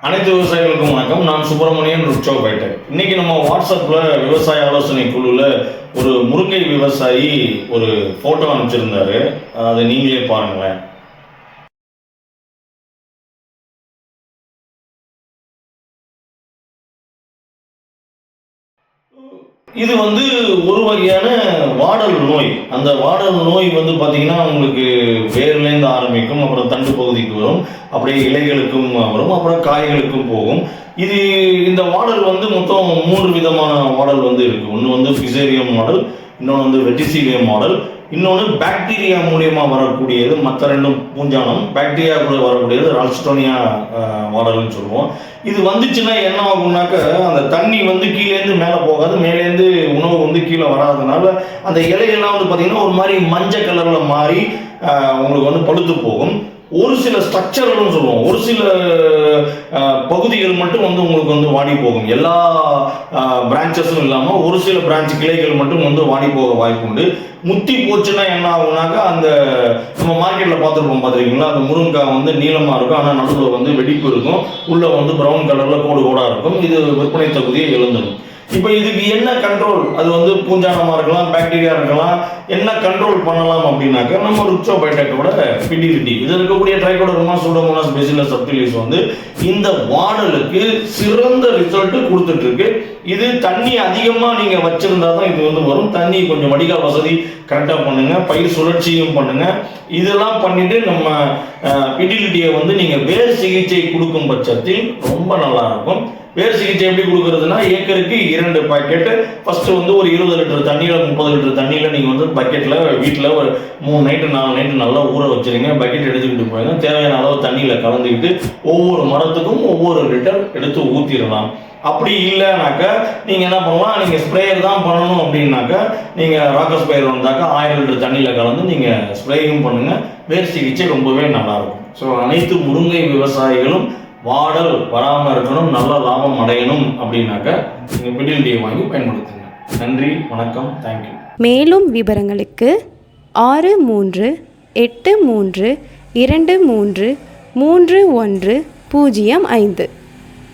அனைத்து விவசாயிகளுக்கும் வணக்கம். நான் சுப்பிரமணியன் ருட்சோ பைட்டர். இன்னைக்கு நம்ம வாட்ஸ்அப்பில் விவசாய ஆலோசனை குழுவில் ஒரு முருங்கை விவசாயி ஒரு ஃபோட்டோ அனுப்பிச்சிருந்தாரு. அதை நீங்களே பாருங்களேன். இது ஒரு வகையான வாடல் நோய். அந்த வாடல் நோய் பார்த்தீங்கன்னா உங்களுக்கு வேர்லேருந்து ஆரம்பிக்கும், அப்புறம் தண்டு பகுதிக்கு வரும், அப்படியே இலைகளுக்கும் வரும், அப்புறம் காய்களுக்கும் போகும். இந்த வாடல் மொத்தம் 3 விதமான வாடல் இருக்கு. ஒன்று ஃபிசேரியம் மாடல், இன்னொன்று வெட்டிசீலியம் மாடல், இன்னொன்று பாக்டீரியா மூலியமாக வரக்கூடியது. மற்ற ரெண்டும் பூஞ்சானம். பாக்டீரியா கூட வரக்கூடியது ரால்ஸ்டோனியா வாடல்னு சொல்லுவோம். இது வந்துச்சுன்னா என்ன ஆகும்னாக்க, அந்த தண்ணி கீழேருந்து மேலே போகாது, மேலேருந்து உணவு கீழே வராதனால அந்த இலைகள்லாம் பார்த்தீங்கன்னா ஒரு மாதிரி மஞ்சள் கலரில் மாறி உங்களுக்கு பழுத்து போகும். ஒரு சில ஸ்ட்ரக்சர்களும் சொல்லுவோம், ஒரு சில பகுதிகள் மட்டும் உங்களுக்கு வாடி போகும். எல்லா பிரான்ச்சஸும் இல்லாமல் ஒரு சில பிரான்ச் கிளைகள் மட்டும் வாடி போக வாய்ப்பு உண்டு. முத்தி போச்சுன்னா என்ன ஆகுனாக்கா, அந்த நம்ம மார்க்கெட்டில் பார்த்துருக்கீங்களா, அந்த முருங்காய் நீளமாக இருக்கும், ஆனால் நடுவில் வெடிப்பு இருக்கும், உள்ள ப்ரௌன் கலரில் கோடு கோடாக இருக்கும். இது விற்பனை தகுதியை இழந்துடும். இப்போ இதுக்கு என்ன கண்ட்ரோல்? அது பூஞ்சானமாக இருக்கலாம், பாக்டீரியா இருக்கலாம். என்ன கண்ட்ரோல் பண்ணலாம் அப்படின்னாக்கா, நம்ம ருட்சோ பைட்டக்கோட பிடிலிட்டி, இது இருக்கக்கூடிய ட்ரைகோடர்மா சூடோமோனாஸ் பேசிலஸ் சப்டிலிஸ் இந்த வாடலுக்கு சிறந்த ரிசல்ட் கொடுத்துட்டு இருக்கு. இது தண்ணி அதிகமாக நீங்கள் வச்சிருந்தா தான் இது வரும். தண்ணி கொஞ்சம் வடிகால் வசதி கரெக்டாக பண்ணுங்க, பயிர் சுழற்சியும் பண்ணுங்க. இதெல்லாம் பண்ணிட்டு நம்ம பிடிலிட்டியை நீங்கள் வேர் சிகிச்சை கொடுக்கும் பட்சத்தில் ரொம்ப நல்லா இருக்கும். வேர் சிகிச்சை எப்படி கொடுக்கறதுனா, ஏக்கருக்கு 2 பாக்கெட்டு ஃபர்ஸ்ட் ஒரு 20 லிட்டர் தண்ணியில் 30 லிட்டர் தண்ணியில் நீங்கள் பக்கெட்டில் வீட்டில் ஒரு 3 நைட்டு 4 நைட்டு நல்லா ஊற வச்சுருங்க. பக்கெட் எடுத்துக்கிட்டு போயிங்க. தேவையான அளவு தண்ணியில் கலந்துக்கிட்டு ஒவ்வொரு மரத்துக்கும் ஒவ்வொரு லிட்டர் எடுத்து ஊற்றிடலாம். அப்படி இல்லைனாக்கா நீங்கள் என்ன பண்ணலாம், நீங்கள் ஸ்ப்ரேயர் தான் பண்ணணும் அப்படின்னாக்கா, நீங்கள் ராக்கர் ஸ்ப்ரேயர் வந்தாக்கா 1000 லிட்டர் தண்ணியில் கலந்து நீங்கள் ஸ்ப்ரேயும் பண்ணுங்கள். வேர் சிகிச்சை ரொம்பவே நல்லாயிருக்கும். ஸோ அனைத்து முருங்கை விவசாயிகளும் வாடல் வராமல் இருக்கணும், நல்ல லாபம் அடையணும் அப்படின்னாக்கா நீங்கள் பிடிலிட்டியை வாங்கி பயன்படுத்துங்க. நன்றி, வணக்கம், தேங்க்யூ. மேலும் விவரங்களுக்கு 6383233105